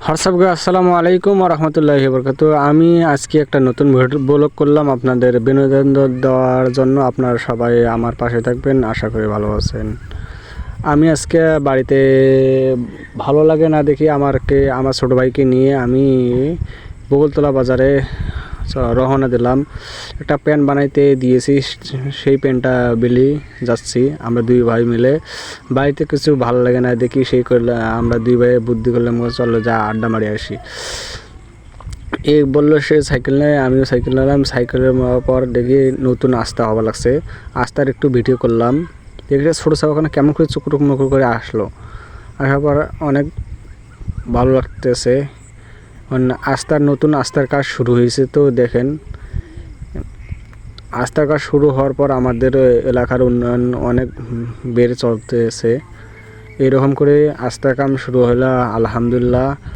WhatsApp আসসালামু আলাইকুম ওয়া রাহমাতুল্লাহি ওয়া বারাকাতুহু। আমি আজকে একটা নতুন ব্লগ করলাম আপনাদের বিনোদন দেওয়ার জন্য। আপনারা সবাই আমার পাশে থাকবেন, আশা করি ভালো আছেন। আমি আজকে বাড়িতে ভালো লাগে না দেখি আমার ছোটো ভাইকে নিয়ে আমি বকুলতলা বাজারে রওনা দিলাম। একটা প্যান্ট বানাইতে দিয়েছি, সেই প্যান্টটা বেলি যাচ্ছি আমরা দুই ভাই মিলে। বাড়িতে কিছু ভালো লাগে না দেখি, সেই করলে আমরা দুই ভাই বুদ্ধি করলাম চলো যা আড্ডা মারি আসি। বললো সে সাইকেল নেয়, আমিও সাইকেল নিলাম। সাইকেলের পর দেখি নতুন আস্তা হওয়া লাগছে, আস্তার একটু ভিডিও করলাম। দেখি ছোটো ছোটো ওখানে কেমন করে চুকুর মুকুর করে আসলো। আসার পর অনেক ভালো লাগতেছে। নতুন আস্তার কাজ শুরু হয়েছে। তো দেখেন, আস্তার কাজ শুরু হওয়ার পর আমাদের এলাকার উন্নয়ন অনেক বেড়ে চলতেছে। এরকম করে আস্তার কাম শুরু হলো, আলহামদুলিল্লাহ।